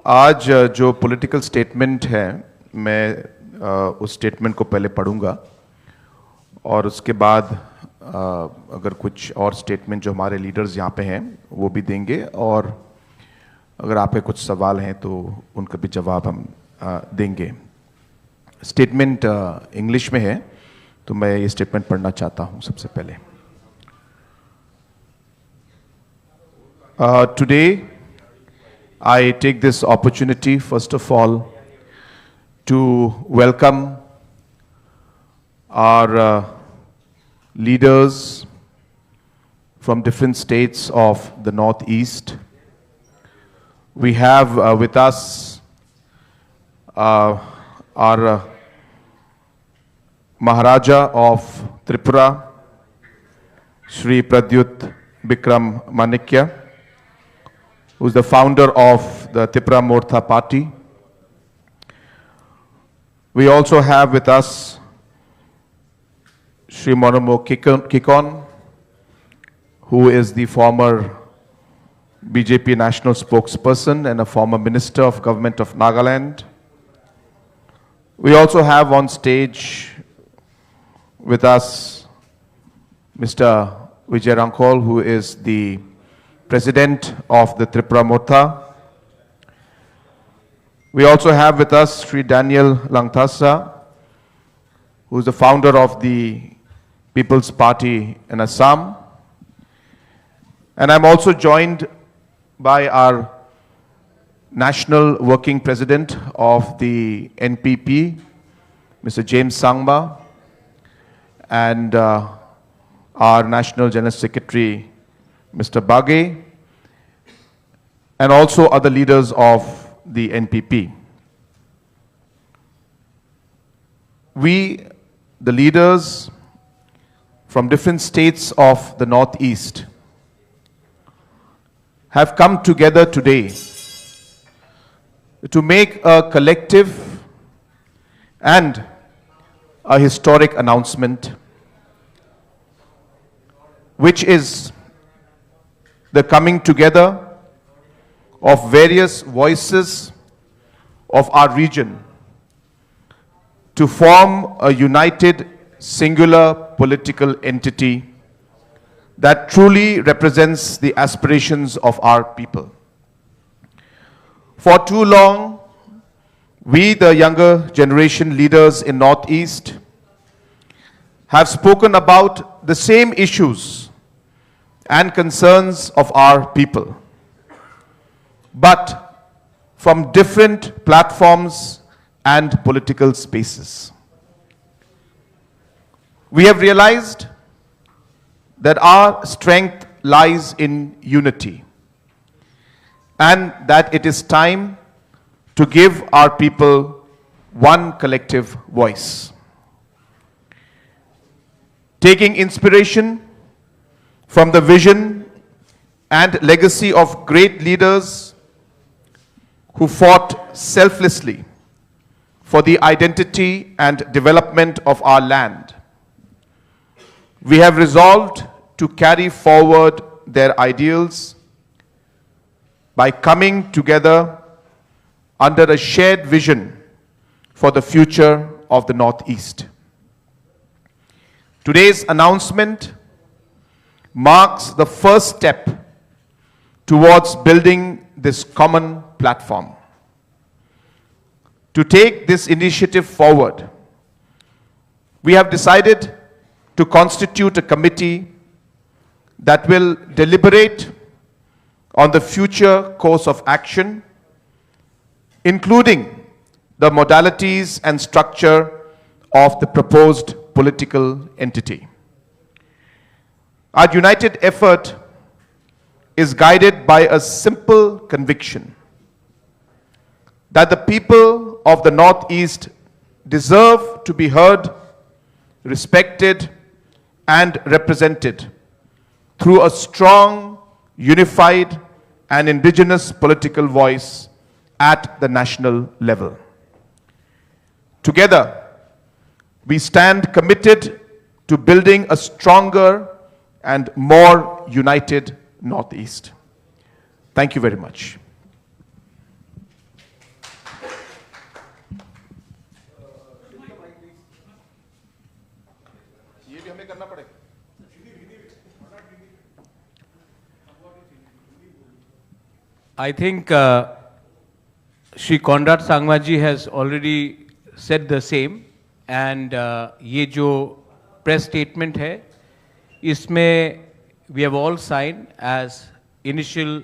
आज जो political statement है मैं उस स्टेटमेंट को पहले पढ़ूंगा और उसके बाद अगर कुछ और स्टेटमेंट जो हमारे लीडर्स यहाँ पे हैं वो भी देंगे और अगर आपके कुछ सवाल हैं तो उनका भी जवाब हम देंगे। स्टेटमेंट इंग्लिश में है तो मैं ये स्टेटमेंट पढ़ना चाहता हूँ सबसे पहले। Today I take this opportunity, first of all, to welcome our leaders from different states of the Northeast. We have with us our Maharaja of Tripura, Shri Pradyut Bikram Manikya, who is the founder of the Tripura Mortha Party. We also have with us Shri Monomo Kikon, who is the former BJP national spokesperson and a former minister of government of Nagaland. We also have on stage with us Mr. Vijay Rankol, who is the President of the Tripura Mortha. We also have with us Sri Daniel Langthasa, who is the founder of the People's Party in Assam. And I'm also joined by our National Working President of the NPP, Mr. James Sangma, and our National General Secretary, Mr. Baghe, and also other leaders of the NPP. We, the leaders from different states of the Northeast, have come together today to make a collective and a historic announcement, which is the coming together of various voices of our region to form a united, singular political entity that truly represents the aspirations of our people. For too long, we, the younger generation leaders in Northeast, have spoken about the same issues and concerns of our people, but from different platforms and political spaces. We have realized that our strength lies in unity and that it is time to give our people one collective voice. Taking inspiration from the vision and legacy of great leaders who fought selflessly for the identity and development of our land, we have resolved to carry forward their ideals by coming together under a shared vision for the future of the Northeast. Today's announcement marks the first step towards building this common platform. To take this initiative forward, we have decided to constitute a committee that will deliberate on the future course of action, including the modalities and structure of the proposed political entity. Our united effort is guided by a simple conviction that the people of the Northeast deserve to be heard, respected, and represented through a strong, unified, and indigenous political voice at the national level. Together, we stand committed to building a stronger and more united Northeast. Thank you very much. I think Shri Conrad Sangmaji has already said the same, and ये जो press statement है, इसमें we have all signed as initial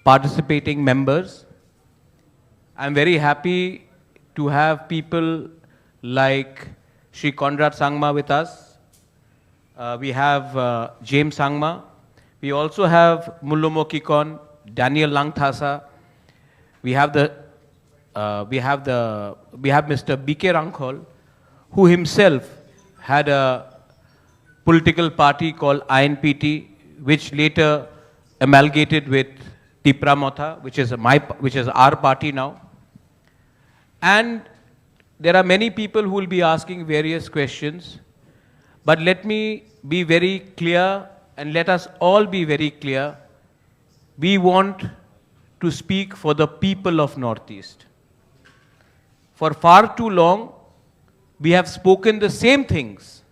participating members. I'm very happy to have people like Shri Conrad Sangma with us. We have James Sangma. We also have Mullomo Kikon, Daniel Langthasa. We have Mr. B.K. Rankhol, who himself had a political party called INPT, which later amalgamated with Tipra Motha, which is our party now. And there are many people who will be asking various questions, but let me be very clear and let us all be very clear. We want to speak for the people of Northeast. For far too long, we have spoken the same things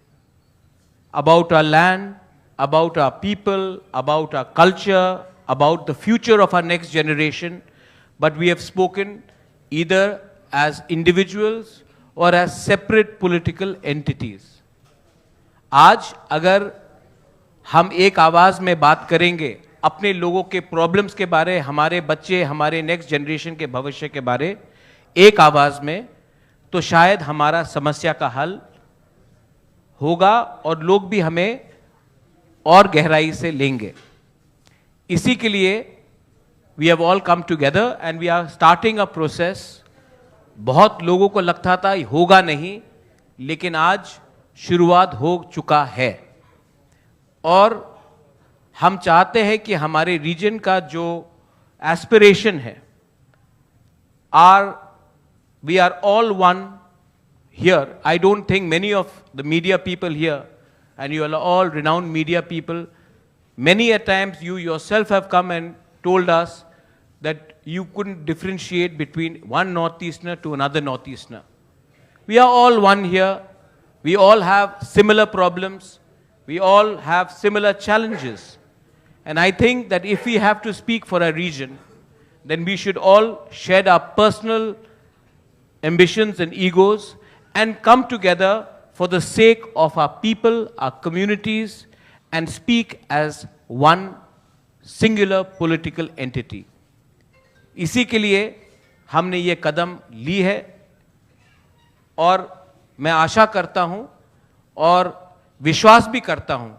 about our land, about our people, about our culture, about the future of our next generation, but we have spoken either as individuals or as separate political entities. आज अगर हम एक आवाज में बात करेंगे अपने लोगों के प्रॉब्लम्स के बारे, हमारे बच्चे, हमारे नेक्स्ट जनरेशन के भविष्य के बारे एक आवाज में, तो शायद हमारा समस्या का हल होगा और लोग भी हमें और गहराई से लेंगे. इसी के लिए we have all come together and we are starting a process. बहुत लोगों को लगता था होगा नहीं, लेकिन आज शुरुआत हो चुका है और हम चाहते हैं कि हमारे रीजन का जो एस्पिरेशन है, we are all one here. I don't think many of the media people here, and you are all renowned media people, many a times you yourself have come and told us that you couldn't differentiate between one Northeasterner to another Northeasterner. We are all one here. We all have similar problems. We all have similar challenges. And I think that if we have to speak for a region, then we should all shed our personal ambitions and egos and come together for the sake of our people, our communities, and speak as one singular political entity. इसी के लिए हमने ये कदम ली है और मैं आशा करता हूं और विश्वास भी करता हूं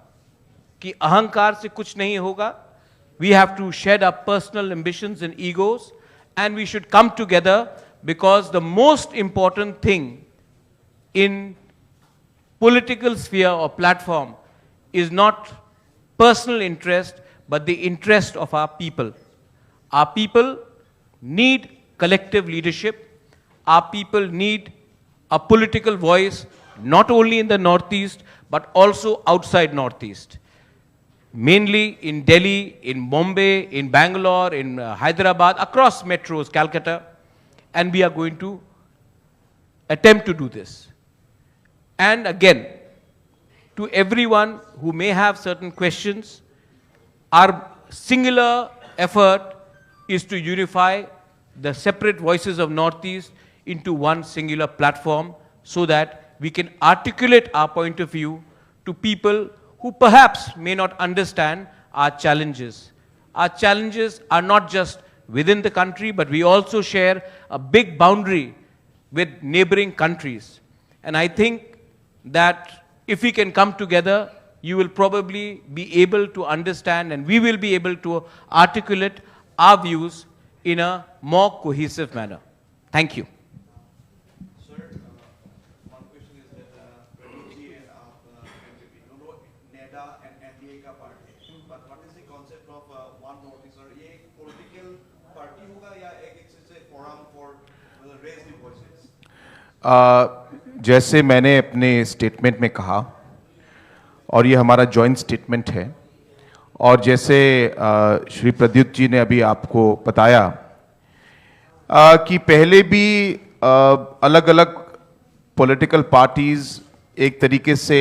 कि अहंकार से कुछ नहीं होगा. We have to shed our personal ambitions and egos, and we should come together, because the most important thing in political sphere or platform is not personal interest, but the interest of our people. Our people need collective leadership. Our people need a political voice, not only in the Northeast, but also outside Northeast. Mainly in Delhi, in Bombay, in Bangalore, in Hyderabad, across metros, Calcutta, and we are going to attempt to do this. And again, to everyone who may have certain questions, our singular effort is to unify the separate voices of Northeast into one singular platform so that we can articulate our point of view to people who perhaps may not understand our challenges. Our challenges are not just within the country, but we also share a big boundary with neighboring countries. And I think that if we can come together, you will probably be able to understand, and we will be able to articulate our views in a more cohesive manner. Thank you. जैसे मैंने अपने statement में कहा, और ये हमारा joint statement है, और जैसे श्री प्रद्युत जी ने अभी आपको बताया कि पहले भी अलग अलग पॉलिटिकल पार्टीज एक तरीके से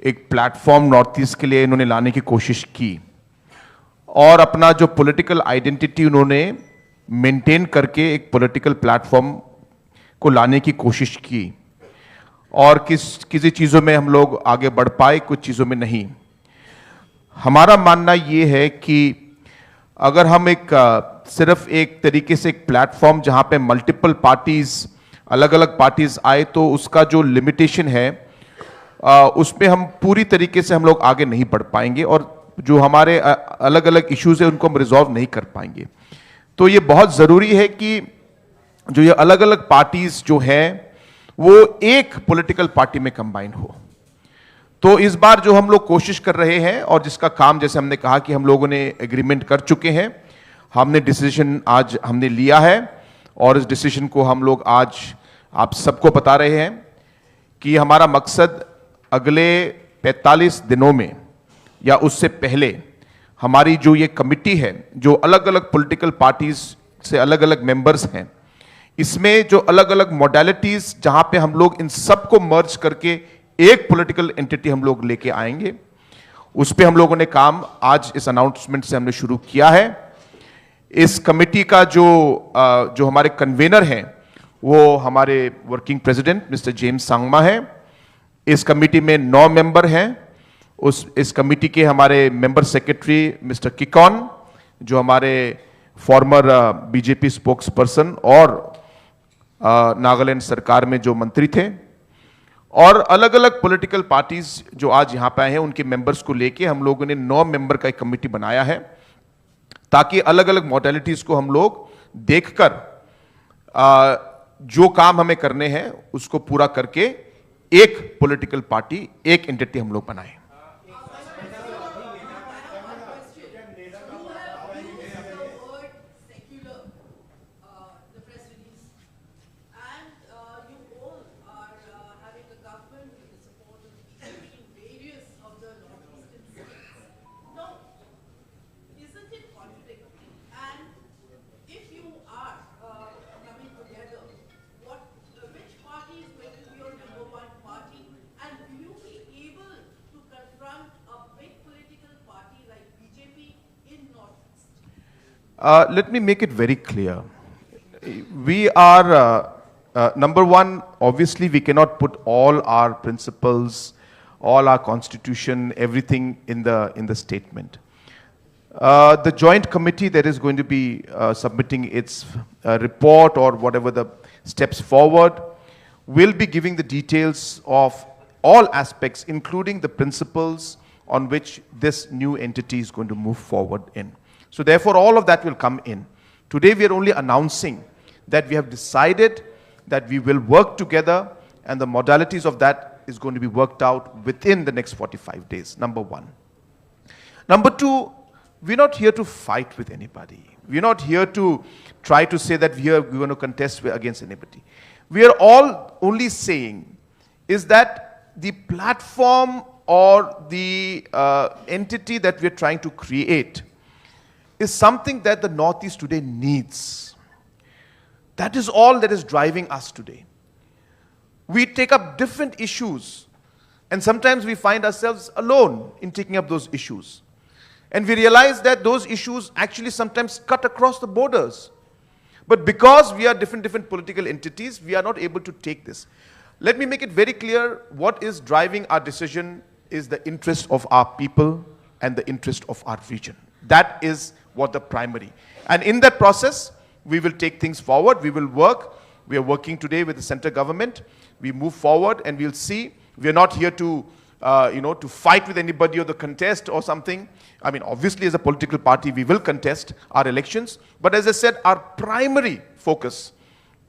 एक प्लेटफॉर्म नॉर्थ ईस्ट के लिए इन्होंने लाने की कोशिश की और अपना जो पॉलिटिकल आइडेंटिटी उन्होंने मेंटेन करके एक पॉलिटिकल प्लेटफॉर्म को लाने की कोशिश की और किसी चीज़ों में हम लोग आगे बढ़ पाए, कुछ चीज़ों में नहीं। हमारा मानना ये है कि अगर हम सिर्फ एक तरीके से एक प्लेटफॉर्म जहां पे मल्टीपल पार्टीज, अलग अलग पार्टीज आए, तो उसका जो लिमिटेशन है उसमें हम पूरी तरीके से हम लोग आगे नहीं बढ़ पाएंगे और जो हमारे अलग अलग इश्यूज है उनको हम रिजॉल्व नहीं कर पाएंगे। तो ये बहुत ज़रूरी है कि जो ये अलग अलग पार्टीज जो है वो एक पॉलिटिकल पार्टी में कंबाइन हो। तो इस बार जो हम लोग कोशिश कर रहे हैं और जिसका काम, जैसे हमने कहा कि हम लोगों ने एग्रीमेंट कर चुके हैं, हमने डिसीजन आज हमने लिया है और इस डिसीजन को हम लोग आज आप सबको बता रहे हैं कि हमारा मकसद अगले 45 दिनों में या उससे पहले हमारी जो ये कमिटी है, जो अलग अलग पॉलिटिकल पार्टीज से अलग अलग मेंबर्स हैं, इसमें जो अलग अलग मॉडलिटीज जहां पे हम लोग इन सबको मर्ज करके एक पॉलिटिकल एंटिटी हम लोग लेके आएंगे, उस पे हम लोगों ने काम आज इस अनाउंसमेंट से हमने शुरू किया है। इस कमेटी का जो हमारे कन्वेनर हैं वो हमारे working president mister James Sangma है। इस कमेटी में 9 मेंबर हैं। इस कमेटी के हमारे मेंबर सेक्रेटरी मिस्टर किकॉन, जो हमारे फॉर्मर बीजेपी स्पोक्स पर्सन और नागालैंड सरकार में जो मंत्री थे, और अलग अलग पॉलिटिकल पार्टीज जो आज यहां पे आए हैं उनके मेंबर्स को लेके हम लोगों ने 9 मेंबर का एक कमेटी बनाया है ताकि अलग अलग मॉडलिटीज को हम लोग देखकर जो काम हमें करने हैं उसको पूरा करके एक पॉलिटिकल पार्टी, एक एंटिटी हम लोग बनाएं। Let me make it very clear. We are, number one, obviously we cannot put all our principles, all our constitution, everything in the statement. The joint committee that is going to be submitting its report or whatever the steps forward will be giving the details of all aspects, including the principles on which this new entity is going to move forward in. So therefore, all of that will come in. Today, we are only announcing that we have decided that we will work together, and the modalities of that is going to be worked out within the next 45 days, number one. Number two, we're not here to fight with anybody. We're not here to try to say that we're going to contest against anybody. We are all only saying is that the platform or the entity that we're trying to create is something that the Northeast today needs. That is all that is driving us today. We take up different issues, and sometimes we find ourselves alone in taking up those issues. And we realize that those issues actually sometimes cut across the borders. But because we are different political entities, we are not able to take this. Let me make it very clear, what is driving our decision is the interest of our people and the interest of our region. That is what the primary. And in that process, we will take things forward, we will work. We are working today with the central government. We move forward and we'll see. We are not here to, to fight with anybody or the contest or something. I mean, obviously as a political party, we will contest our elections. But as I said, our primary focus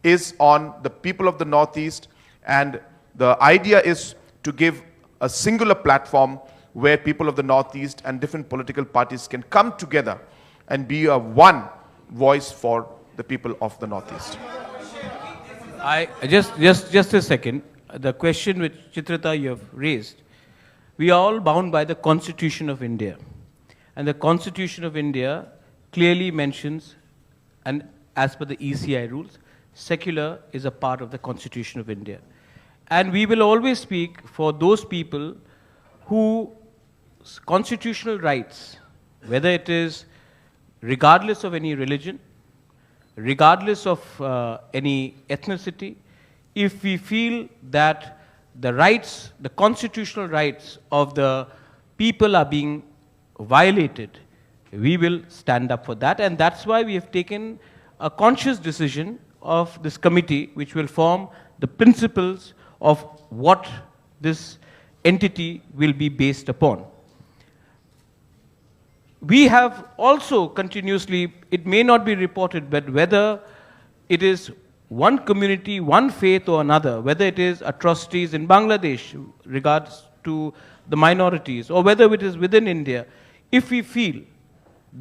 is on the people of the Northeast, and the idea is to give a singular platform where people of the Northeast and different political parties can come together and be a one voice for the people of the Northeast. Just a second. The question which Chitrita you have raised, we are all bound by the Constitution of India. And the Constitution of India clearly mentions, and as per the ECI rules, secular is a part of the Constitution of India. And we will always speak for those people whose constitutional rights, whether it is regardless of any religion, regardless of any ethnicity, if we feel that the rights, the constitutional rights of the people are being violated, we will stand up for that. And that's why we have taken a conscious decision of this committee, which will form the principles of what this entity will be based upon. We have also continuously, it may not be reported, but whether it is one community, one faith or another, whether it is atrocities in Bangladesh regards to the minorities, or whether it is within India, if we feel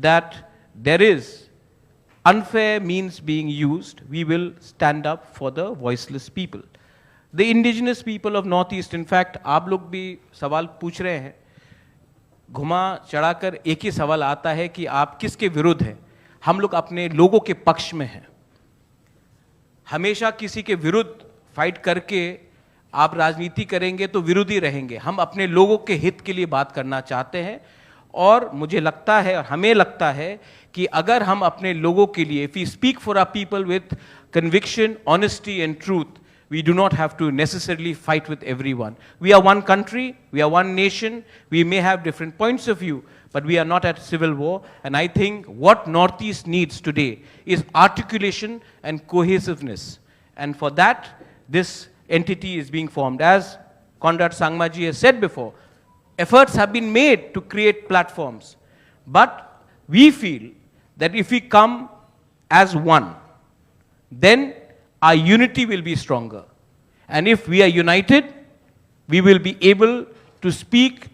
that there is unfair means being used, we will stand up for the voiceless people. The indigenous people of Northeast, in fact, आप लोग भी सवाल पूछ रहे हैं, घुमा चढ़ाकर एक ही सवाल आता है कि आप किसके विरुद्ध हैं? हम लोग अपने लोगों के पक्ष में हैं। हमेशा किसी के विरुद्ध फाइट करके आप राजनीति करेंगे तो विरोधी रहेंगे। हम अपने लोगों के हित के लिए बात करना चाहते हैं, और मुझे लगता है और हमें लगता है कि अगर हम अपने लोगों के लिए, if we speak for our people with conviction, honesty and truth, we do not have to necessarily fight with everyone. We are one country, we are one nation, we may have different points of view, but we are not at civil war. And I think what Northeast needs today is articulation and cohesiveness. And for that, this entity is being formed. As Conrad Sangmaji has said before, efforts have been made to create platforms. But we feel that if we come as one, then our unity will be stronger. And if we are united, we will be able to speak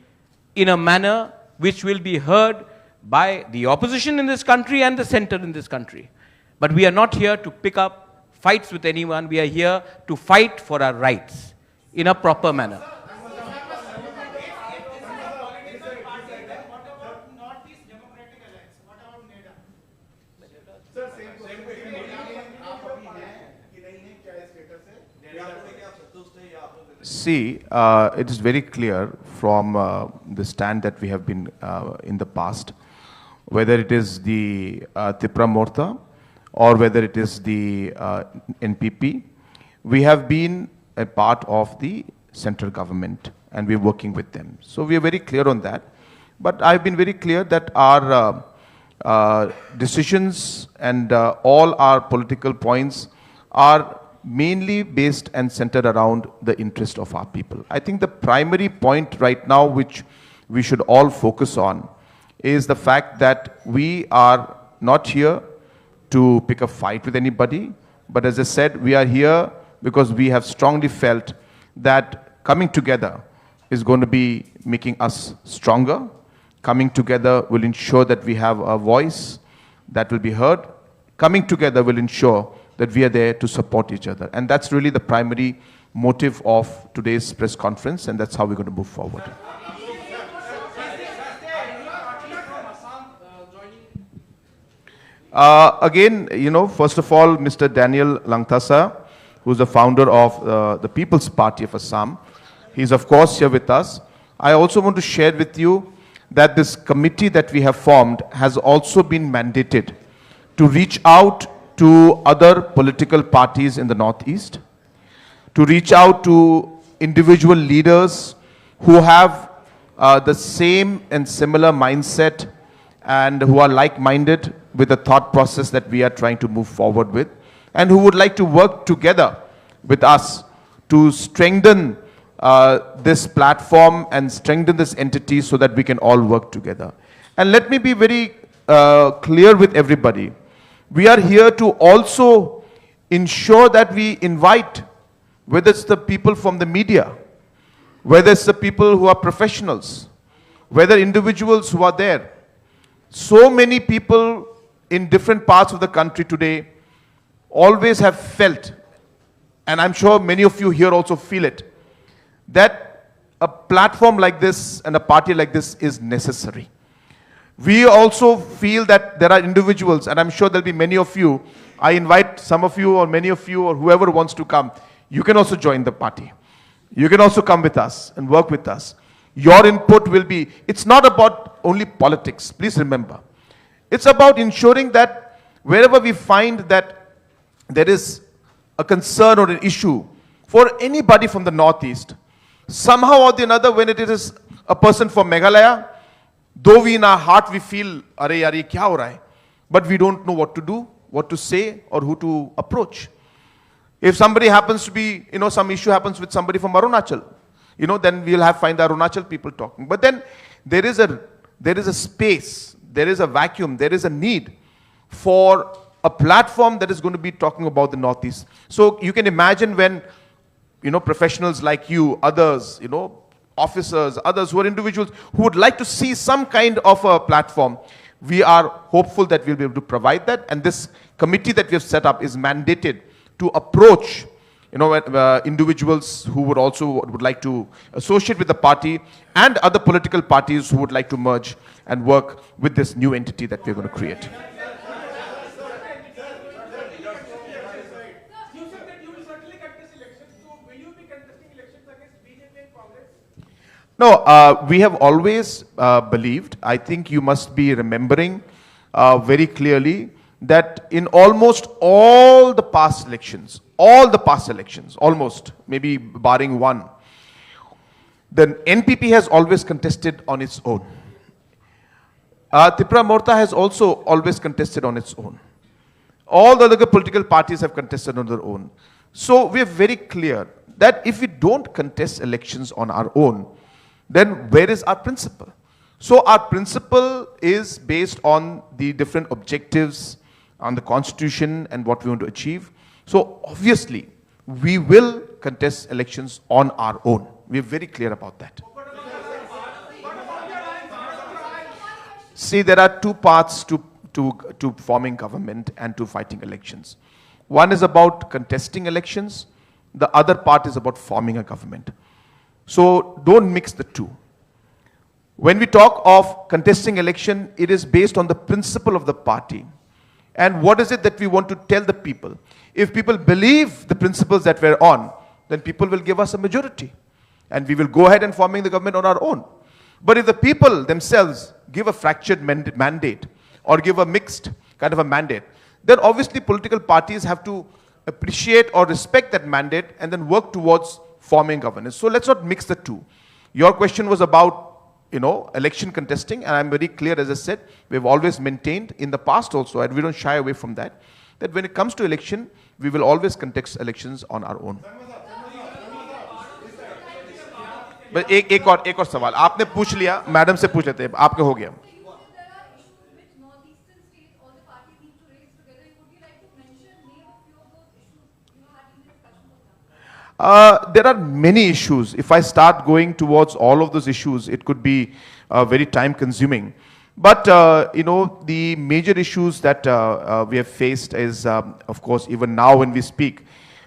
in a manner which will be heard by the opposition in this country and the center in this country. But we are not here to pick up fights with anyone. We are here to fight for our rights in a proper manner. See, it is very clear from the stand that we have been in the past, whether it is the Tipra Morta or whether it is the NPP, we have been a part of the central government and we're working with them. So we are very clear on that. But I've been very clear that our decisions and all our political points are mainly based and centered around the interest of our people. I think the primary point right now which we should all focus on is the fact that we are not here to pick a fight with anybody, but as I said, we are here because we have strongly felt that coming together is going to be making us stronger. Coming together will ensure that we have a voice that will be heard. Coming together will ensure that we are there to support each other. And that's really the primary motive of today's press conference, and that's how we're going to move forward. Again, you know, first of all, Mr. Daniel Langthasa, who's the founder of the People's Party of Assam, he's of course here with us. I also want to share with you that this committee that we have formed has also been mandated to reach out to other political parties in the Northeast, to reach out to individual leaders who have the same and similar mindset and who are like-minded with the thought process that we are trying to move forward with, and who would like to work together with us to strengthen this platform and strengthen this entity so that we can all work together. And let me be very clear with everybody. We are here to also ensure that we invite, whether it's the people from the media, whether it's the people who are professionals, whether individuals who are there. So many people in different parts of the country today always have felt, and I'm sure many of you here also feel it, that a platform like this and a party like this is necessary. We also feel that there are individuals, and I'm sure there'll be many of you. I invite some of you or many of you or whoever wants to come. You can also join the party. You can also come with us and work with us. Your input will be, it's not about only politics, please remember. It's about ensuring that wherever we find that there is a concern or an issue for anybody from the Northeast, somehow or the another, when it is a person from Meghalaya, though we in our heart we feel, "Are yaar, ye kya ho raha hai?" But we don't know what to do, what to say, or who to approach. If somebody happens to be, some issue happens with somebody from Arunachal, then we'll find the Arunachal people talking. But then there is a space, there is a vacuum, there is a need for a platform that is going to be talking about the Northeast. So you can imagine when, professionals like you, others, officers, others who are individuals who would like to see some kind of a platform, we are hopeful that we'll be able to provide that. And this committee that we have set up is mandated to approach individuals who would like to associate with the party and other political parties who would like to merge and work with this new entity that we're going to create. You said that you will certainly contest elections. So will you be contesting elections against BJP and Congress? No, we have always believed, I think you must be remembering very clearly, that in almost all the past elections, almost, maybe barring one, the NPP has always contested on its own. Tripura Morta has also always contested on its own. All the other political parties have contested on their own. So we are very clear that if we don't contest elections on our own, then where is our principle? So our principle is based on the different objectives, on the constitution and what we want to achieve. So obviously, we will contest elections on our own. We are very clear about that. See, there are two paths to forming government and to fighting elections. One is about contesting elections. The other part is about forming a government. So don't mix the two. When we talk of contesting election, it is based on the principle of the party. And what is it that we want to tell the people? If people believe the principles that we're on, then people will give us a majority. And we will go ahead and forming the government on our own. But if the people themselves give a fractured mandate or give a mixed kind of a mandate, then obviously political parties have to appreciate or respect that mandate and then work towards forming governance. So let's not mix the two. Your question was about election contesting, and I'm very clear, as I said, we've always maintained in the past also, and we don't shy away from that when it comes to election, we will always contest elections on our own. But एक और सवाल आपने पूछ लिया, madam से पूछ लेते हैं, आपके हो गया. There are many issues. If I start going towards all of those issues, it could be very time consuming. But, the major issues that we have faced is, of course, even now when we speak,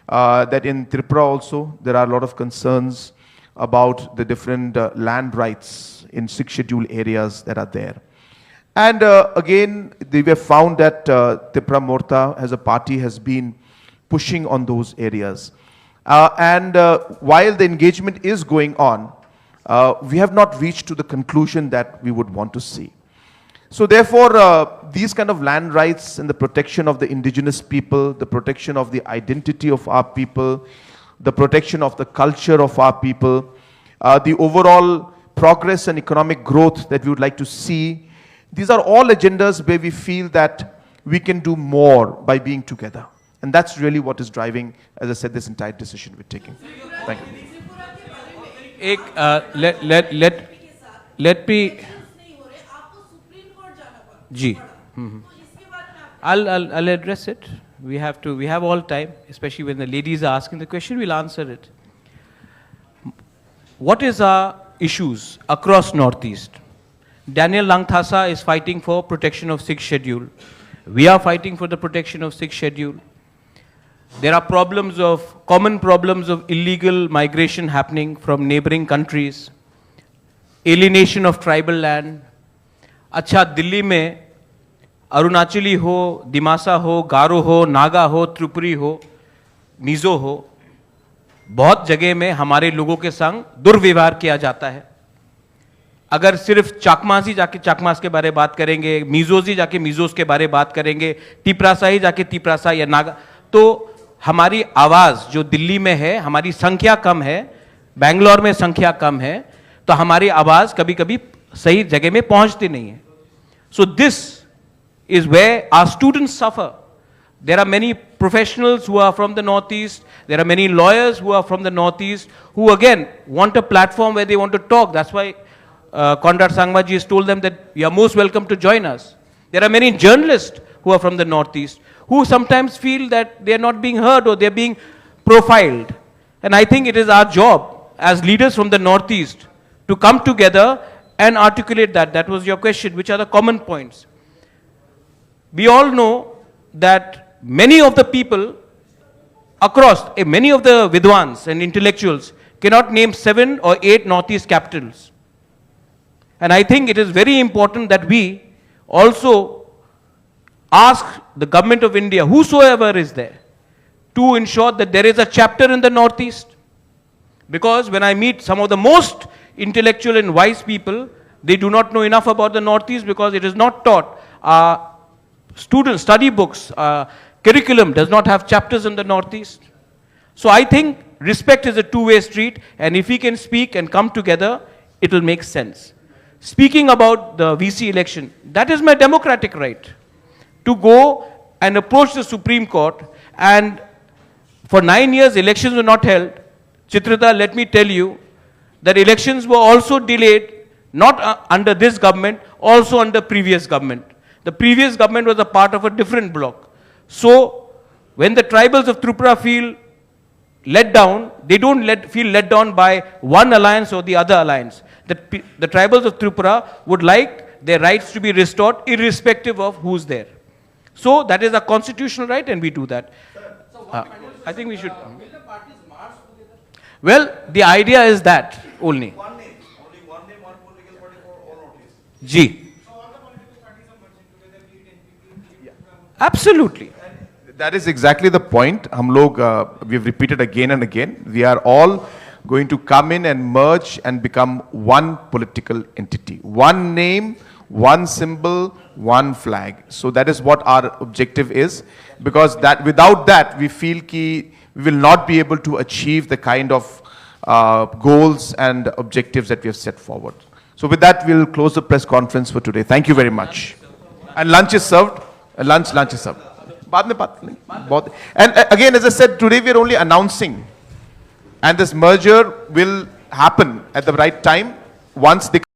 that in Tripura also, there are a lot of concerns about the different land rights in 6 scheduled areas that are there. And again, we have found that Tripura Morta as a party has been pushing on those areas. And while the engagement is going on, we have not reached to the conclusion that we would want to see. So therefore, these kind of land rights and the protection of the indigenous people, the protection of the identity of our people, the protection of the culture of our people, the overall progress and economic growth that we would like to see, these are all agendas where we feel that we can do more by being together. And that's really what is driving, as I said, this entire decision we're taking. Thank you. Let me. Ji. I'll address it. We have all time, especially when the ladies are asking the question, we'll answer it. What is our issues across Northeast? Daniel Langthasa is fighting for protection of 6th schedule. We are fighting for the protection of 6th schedule. There are common problems of illegal migration happening from neighboring countries, alienation of tribal land. अच्छा दिल्ली में अरुणाचली हो, दिमासा हो, गारो हो, नागा हो, त्रिपुरी हो, मिजो हो, बहुत जगह में हमारे लोगों के संग दुर्व्यवहार किया जाता है. अगर सिर्फ चाकमासी जाके चाकमास के बारे में बात करेंगे, मिजोजी जाके मिजोज के बारे में बात करेंगे, तिपरासाई जाके तिपरासा या नागा, तो हमारी आवाज जो दिल्ली में है, हमारी संख्या कम है, बेंगलोर में संख्या कम है, तो हमारी आवाज कभी कभी सही जगह में पहुंचती नहीं है. So this is where our students suffer. There are many professionals who are from the Northeast. There are many lawyers who are from the Northeast who again want a platform where they want to talk. That's why Conrad Sangmaji has told them that you are most welcome to join us. There are many journalists who are from the Northeast who sometimes feel that they are not being heard or they are being profiled. And I think it is our job as leaders from the Northeast to come together and articulate that. That was your question. Which are the common points? We all know that many of the people across, many of the Vidwans and intellectuals cannot name 7 or 8 Northeast capitals. And I think it is very important that we also ask the government of India, whosoever is there, to ensure that there is a chapter in the Northeast. Because when I meet some of the most intellectual and wise people, they do not know enough about the Northeast because it is not taught. Students, study books, curriculum does not have chapters in the Northeast. So I think respect is a two-way street, and if we can speak and come together, it will make sense. Speaking about the VC election, that is my democratic right to go and approach the Supreme Court, and for 9 years elections were not held. Chitrita, let me tell you that elections were also delayed, not under this government, also under previous government. The previous government was a part of a different bloc. So, when the tribals of Tripura feel let down, they don't feel let down by one alliance or the other alliance. The tribals of Tripura would like their rights to be restored irrespective of who's there. So, that is a constitutional right and we do that. I think we should. Will the parties march together? Well, the idea is that only. One name, only one name, one political party for all Northeast. G. So all the political parties are merging together, be it NPP, Absolutely. That is exactly the point. हम लोग we've repeated again and again. We are all going to come in and merge and become one political entity, one name, one symbol, one flag. So that is what our objective is, because that without that we feel कि we will not be able to achieve the kind of goals and objectives that we have set forward. So with that, we'll close the press conference for today. Thank you very much. And lunch is served. Lunch is served. बाद में बात नहीं. And again, as I said, today we are only announcing, and this merger will happen at the right time once they